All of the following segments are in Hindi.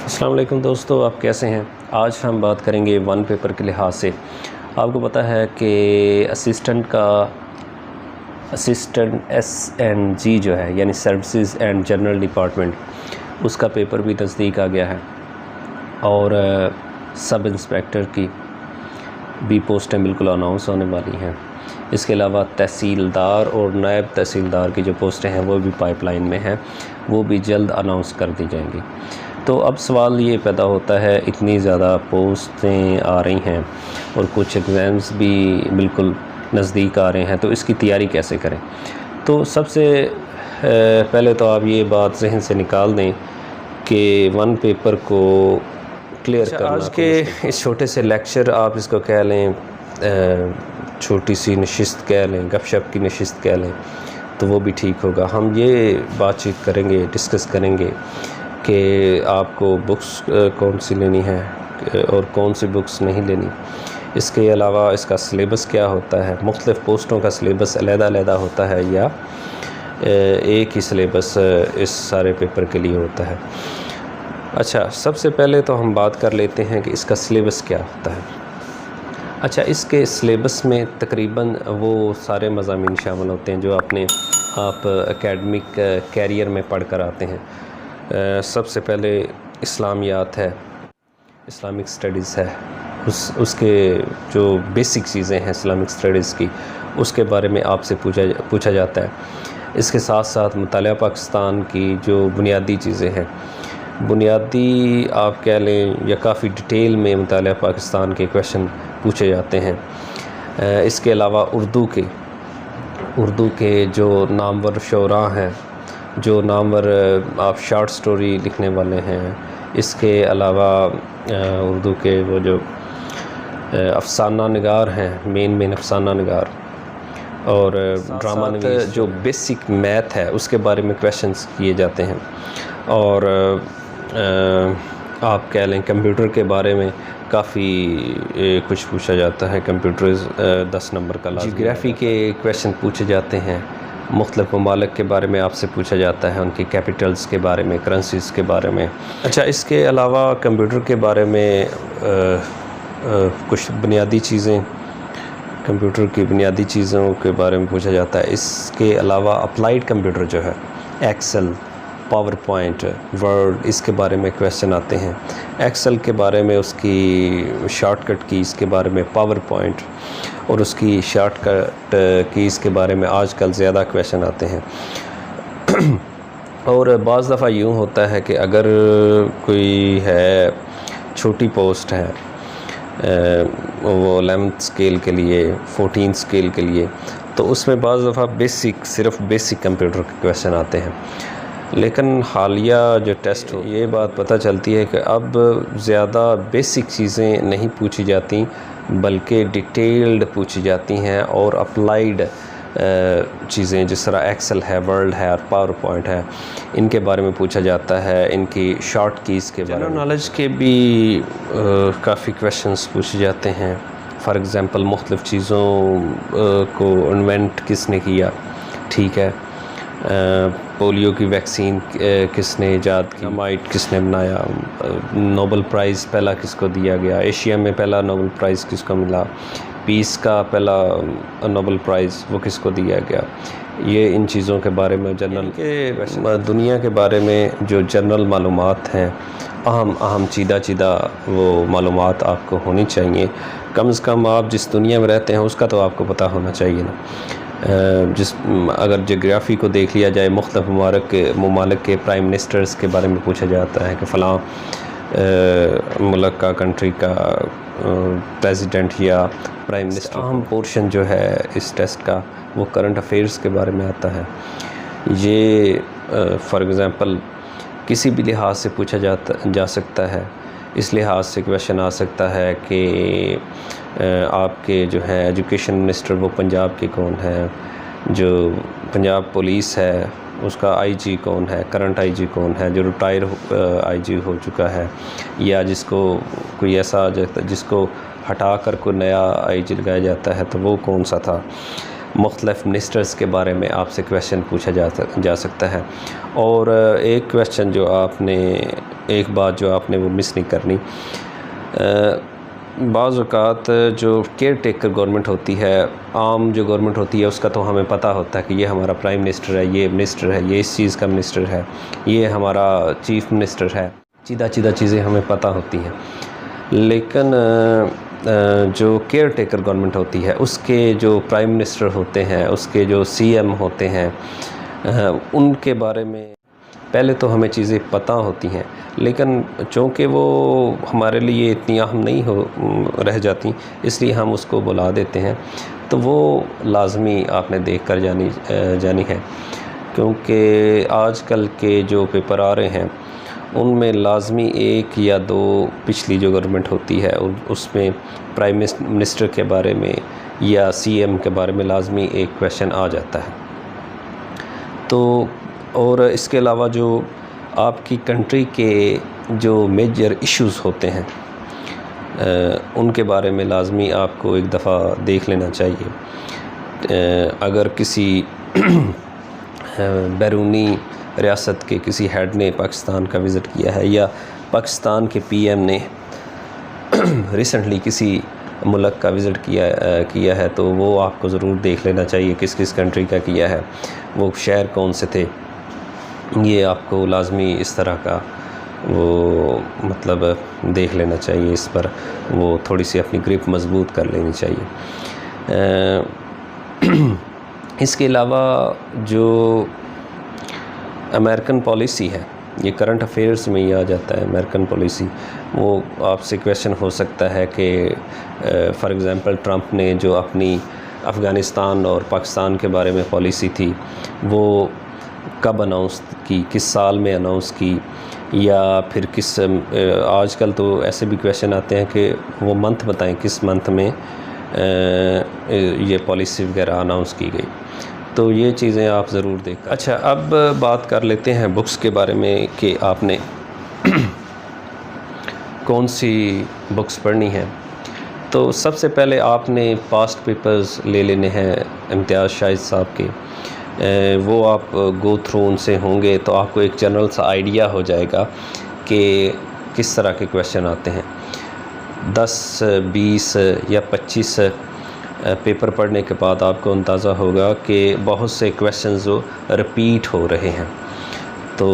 अस्सलाम वालेकुम दोस्तों, आप कैसे हैं। आज हम बात करेंगे वन पेपर के लिहाज से। आपको पता है कि असिस्टेंट SNG जो है यानी सर्विसेज एंड जनरल डिपार्टमेंट, उसका पेपर भी नज़दीक आ गया है और सब इंस्पेक्टर की भी पोस्टें बिल्कुल अनाउंस होने वाली हैं। इसके अलावा तहसीलदार और नायब तहसीलदार की जो पोस्टें हैं वो भी पाइपलाइन में हैं, वो भी जल्द अनाउंस कर दी जाएंगी। तो अब सवाल ये पैदा होता है, इतनी ज़्यादा पोस्टें आ रही हैं और कुछ एग्ज़ाम्स भी बिल्कुल नज़दीक आ रहे हैं, तो इसकी तैयारी कैसे करें। तो सबसे पहले तो आप ये बात जहन से निकाल दें कि वन पेपर को क्लियर करना। आज के इस छोटे से लेक्चर आप इसको कह लें, छोटी सी नशिस्त कह लें, गपशप की नशिस्त कह लें, तो वो भी ठीक होगा। हम ये बातचीत करेंगे, डिस्कस करेंगे कि आपको बुक्स कौन सी लेनी है और कौन सी बुक्स नहीं लेनी। इसके अलावा इसका सिलेबस क्या होता है, मुख्तलिफ़ पोस्टों का सिलेबस अलग-अलग होता है या एक ही सिलेबस इस सारे पेपर के लिए होता है। अच्छा, सबसे पहले तो हम बात कर लेते हैं कि इसका सिलेबस क्या होता है। अच्छा, इसके सिलेबस में तकरीबन वो सारे मज़ामीन शामिल होते हैं जो आप एकेडमिक कैरियर में पढ़ कर आते हैं। सबसे पहले इस्लामियात है, इस्लामिक स्टडीज़ है, उसके जो बेसिक चीज़ें हैं इस्लामिक स्टडीज़ की, उसके बारे में आपसे पूछा जाता है। इसके साथ साथ मुतालिया पाकिस्तान की जो बुनियादी चीज़ें हैं, बुनियादी आप कह लें या काफ़ी डिटेल में मुतालिया पाकिस्तान के क्वेश्चन पूछे जाते हैं। इसके अलावा उर्दू के जो नामवर शोरा हैं, जो नामवर आप शॉर्ट स्टोरी लिखने वाले हैं, इसके अलावा उर्दू के वो जो अफसाना निगार हैं, मेन अफसाना निगार, और ड्रामा नवीस, जो बेसिक मैथ है उसके बारे में क्वेश्चंस किए जाते हैं। और आप कह लें कंप्यूटर के बारे में काफ़ी कुछ पूछा जाता है। कंप्यूटर 10 नंबर का जियोग्राफ़ी के क्वेश्चन पूछे जाते हैं। मुख्तलिफ़ ममालिक के बारे में आपसे पूछा जाता है, उनकी कैपिटल्स के बारे में, करेंसीज़ के बारे में। अच्छा, इसके अलावा कंप्यूटर के बारे में कुछ बुनियादी चीज़ें, कंप्यूटर की बुनियादी चीज़ों के बारे में पूछा जाता है। इसके अलावा अप्लाइड कंप्यूटर जो है, एक्सेल, पावर पॉइंट, वर्ड, इसके बारे में क्वेश्चन आते हैं। एक्सेल के बारे में उसकी शॉर्टकट कीज़ के बारे में, पावर पॉइंट और उसकी शॉर्टकट कीज़ के बारे में आजकल ज़्यादा क्वेश्चन आते हैं। और बाज़ दफ़ा यूँ होता है कि अगर कोई है, छोटी पोस्ट है, वो 11th स्केल के लिए, 14th स्केल के लिए, तो उसमें बाज़ दफ़ा सिर्फ बेसिक कंप्यूटर के क्वेश्चन आते हैं। लेकिन हालिया जो टेस्ट हो, ये बात पता चलती है कि अब ज़्यादा बेसिक चीज़ें नहीं पूछी जाती बल्कि डिटेल्ड पूछी जाती हैं, और अप्लाइड चीज़ें जिस तरह एक्सेल है, वर्ड है और पावर पॉइंट है, इनके बारे में पूछा जाता है। इनकी शॉर्ट कीज़ के बारे में, नॉलेज के भी काफ़ी क्वेश्चंस पूछे जाते हैं। फॉर एग्ज़ाम्पल, मुख्तलिफ़ चीज़ों को इन्वेंट किसने किया, ठीक है, पोलियो की वैक्सीन किसने ईजाद की, डायनामाइट किसने बनाया, नोबेल प्राइज़ पहला किसको दिया गया, एशिया में पहला नोबेल प्राइज़ किसको मिला, पीस का पहला नोबेल प्राइज़ वो किसको दिया गया। ये इन चीज़ों के बारे में जनरल दुनिया के बारे में जो जनरल मालूमात हैं, अहम चीदा वो मालूमात आपको होनी चाहिए। कम से कम आप जिस दुनिया में रहते हैं उसका तो आपको पता होना चाहिए ना। अगर जोग्राफ़ी को देख लिया जाए, मुख्तलिफ़ ममालिक के प्राइम मिनिस्टर्स के बारे में पूछा जाता है कि फ़लाँ मुल्क का, कंट्री का प्रेसिडेंट या प्राइम मिनिस्टर। अहम पोर्शन जो है इस टेस्ट का वो करंट अफेयर्स के बारे में आता है। ये फॉर एग्ज़ाम्पल किसी भी लिहाज से पूछा जा सकता है। इस लिहाज से क्वेश्चन आ सकता है कि आपके जो है एजुकेशन मिनिस्टर वो पंजाब के कौन है, जो पंजाब पुलिस है उसका IG कौन है, करंट IG कौन है, जो रिटायर IG हो चुका है, या जिसको कोई ऐसा जिसको हटा कर कोई नया IG लगाया जाता है तो वो कौन सा था। मुख्तलिफ़ मिनिस्टर्स के बारे में आपसे क्वेश्चन पूछा जा सकता है। और एक क्वेश्चन जो आपने एक बात जो आपने वो मिस नहीं करनी। बाज़ औक़ात जो केयर टेकर गवर्नमेंट होती है, आम जो गवर्नमेंट होती है, उसका तो हमें पता होता है कि ये हमारा प्राइम मिनिस्टर है, ये मिनिस्टर है, ये इस चीज़ का मिनिस्टर है, ये हमारा चीफ़ मिनिस्टर है, सीधा चीज़ें हमें पता होती हैं। लेकिन जो केयर टेकर गवर्नमेंट होती है, उसके जो प्राइम मिनिस्टर होते हैं, उसके जो CM होते हैं, उनके बारे में पहले तो हमें चीज़ें पता होती हैं, लेकिन चूँकि वो हमारे लिए इतनी अहम नहीं रह जाती, इसलिए हम उसको बुला देते हैं। तो वो लाज़मी आपने देख कर जानी है, क्योंकि आजकल के जो पेपर आ रहे हैं उनमें लाज़मी 1 या 2 पिछली जो गवर्नमेंट होती है उसमें प्राइम मिनिस्टर के बारे में या CM के बारे में लाज़मी एक क्वेश्चन आ जाता है। तो और इसके अलावा जो आपकी कंट्री के जो मेजर इश्यूज़ होते हैं उनके बारे में लाज़मी आपको एक दफ़ा देख लेना चाहिए। अगर किसी बैरूनी रियासत के किसी हेड ने पाकिस्तान का विज़िट किया है या पाकिस्तान के PM ने रिसेंटली किसी मुल्क का विज़िट किया है, तो वो आपको ज़रूर देख लेना चाहिए किस किस कंट्री का किया है, वो शहर कौन से थे। ये आपको लाज़मी इस तरह का वो मतलब देख लेना चाहिए, इस पर वो थोड़ी सी अपनी ग्रिप मज़बूत कर लेनी चाहिए। इसके अलावा जो अमेरिकन पॉलिसी है, ये करंट अफेयर्स में ही आ जाता है। अमेरिकन पॉलिसी, वो आपसे क्वेश्चन हो सकता है कि फ़ॉर एग्ज़ाम्पल ट्रंप ने जो अपनी अफ़गानिस्तान और पाकिस्तान के बारे में पॉलिसी थी वो कब अनाउंस की, किस साल में अनाउंस की, या फिर किस आजकल तो ऐसे भी क्वेश्चन आते हैं कि वो मंथ बताएं किस मंथ में ये पॉलिसी वगैरह अनाउंस की गई। तो ये चीज़ें आप ज़रूर देखें। अच्छा, अब बात कर लेते हैं बुक्स के बारे में कि आपने कौन सी बुक्स पढ़नी है। तो सबसे पहले आपने पास्ट पेपर्स ले लेने हैं इम्तियाज़ शाहिद साहब के। वो आप गो थ्रू उनसे होंगे तो आपको एक जनरल सा आइडिया हो जाएगा कि किस तरह के क्वेश्चन आते हैं। 10, 20 या 25 पेपर पढ़ने के बाद आपको अंदाज़ा होगा कि बहुत से क्वेश्चंस जो रिपीट हो रहे हैं, तो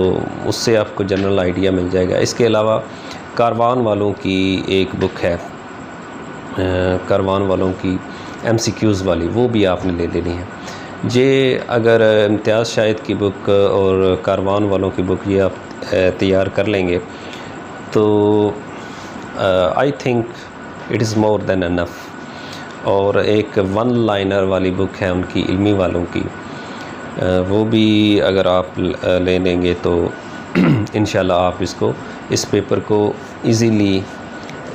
उससे आपको जनरल आइडिया मिल जाएगा। इसके अलावा कारवान वालों की एक बुक है, कारवान वालों की MCQs वाली, वो भी आपने ले लेनी है। ये अगर इम्तियाज़ शाहिद की बुक और कारवान वालों की बुक ये आप तैयार कर लेंगे तो I think it is more than enough. और एक 1 लाइनर वाली बुक है उनकी इल्मी वालों की, वो भी अगर आप ले लेंगे तो इंशाल्लाह आप इस पेपर को इजीली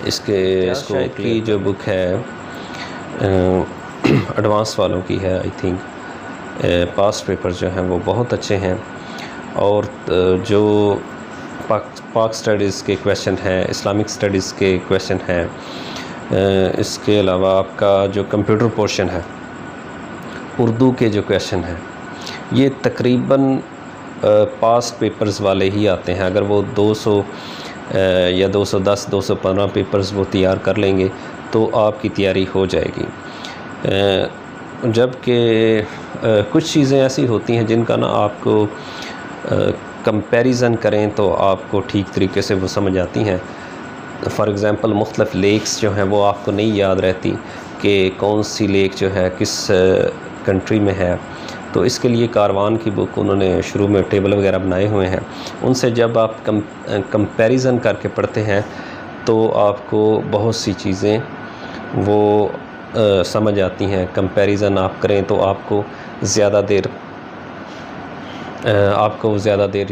इसको की जो बुक है एडवांस वालों की है। आई थिंक पास्ट पेपर जो हैं वो बहुत अच्छे हैं, और जो पाक स्टडीज़ के क्वेश्चन हैं, इस्लामिक स्टडीज़ के क्वेश्चन हैं, इसके अलावा आपका जो कंप्यूटर पोर्शन है, उर्दू के जो क्वेश्चन हैं, ये तकरीबन पास्ट पेपर्स वाले ही आते हैं। अगर वो 200 या 210, 215 पेपर्स वो तैयार कर लेंगे तो आपकी तैयारी हो जाएगी। जबकि कुछ चीज़ें ऐसी होती हैं जिनका ना आपको कंपैरिज़न करें तो आपको ठीक तरीके से वो समझ आती हैं। फ़ॉर एग्ज़ाम्पल मुख्तलिफ़ लेक्स जो हैं वो आपको नहीं याद रहती कि कौन सी लेक जो है किस कंट्री में है, तो इसके लिए कारवान की बुक उन्होंने शुरू में टेबल वगैरह बनाए हुए हैं। उनसे जब आप कंपैरिज़न करके पढ़ते हैं तो आपको बहुत सी चीज़ें वो समझ आती हैं। कंपैरिज़न आप करें तो आपको ज़्यादा देर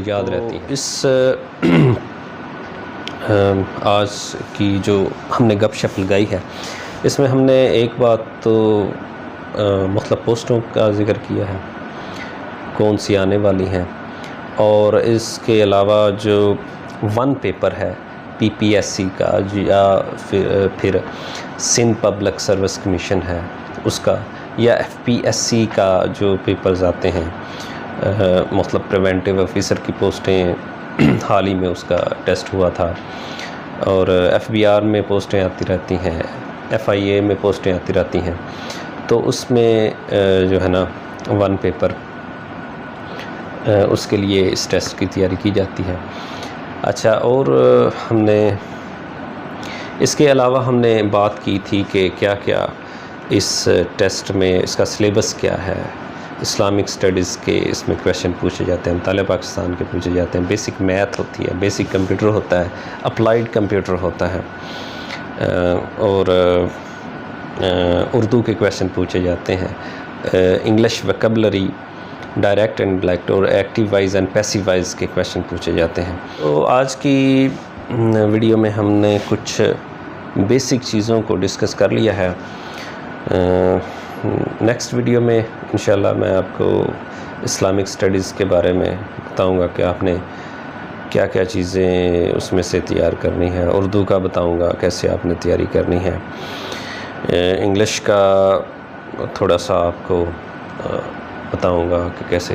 याद रहती है। इस आज की जो हमने गपशप लगाई है, इसमें हमने एक बात तो मतलब पोस्टों का ज़िक्र किया है, कौन सी आने वाली हैं, और इसके अलावा जो 1 पेपर है PPSC का या फिर सिंध पब्लिक सर्विस कमीशन है उसका, या FPSC का जो पेपर्स आते हैं, मतलब प्रिवेंटिव ऑफिसर की पोस्टें हाल ही में उसका टेस्ट हुआ था। और FBR में पोस्टें आती रहती हैं, FIA में पोस्टें आती रहती हैं, तो उसमें जो है ना 1 पेपर उसके लिए इस टेस्ट की तैयारी की जाती है। अच्छा, और हमने इसके अलावा हमने बात की थी कि क्या क्या इस टेस्ट में इसका सिलेबस क्या है। इस्लामिक स्टडीज़ के इसमें क्वेश्चन पूछे जाते हैं, मुतालिया पाकिस्तान के पूछे जाते हैं, बेसिक मैथ होती है, बेसिक कंप्यूटर होता है, अप्लाइड कंप्यूटर होता है, और उर्दू के क्वेश्चन पूछे जाते हैं, English vocabulary, direct and indirect और active wise and passive wise के क्वेश्चन पूछे जाते हैं। तो आज की वीडियो में हमने कुछ बेसिक चीज़ों को डिस्कस कर लिया है। नेक्स्ट वीडियो में इंशाल्लाह मैं आपको इस्लामिक स्टडीज़ के बारे में बताऊंगा कि आपने क्या क्या चीज़ें उसमें से तैयार करनी है। उर्दू का बताऊंगा कैसे आपने तैयारी करनी है। इंग्लिश का थोड़ा सा आपको बताऊंगा कि कैसे,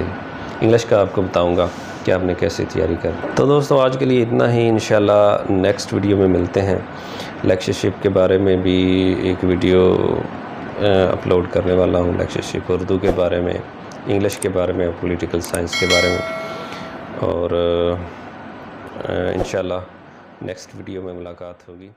इंग्लिश का आपको बताऊंगा कि आपने कैसे तैयारी करनी। तो दोस्तों आज के लिए इतना ही, इंशाल्लाह नेक्स्ट वीडियो में मिलते हैं। लेक्चरशिप के बारे में भी एक वीडियो अपलोड करने वाला हूँ, लेक्चरशिप उर्दू के बारे में, इंग्लिश के बारे में, पॉलिटिकल साइंस के बारे में, और इंशाल्लाह नेक्स्ट वीडियो में मुलाकात होगी।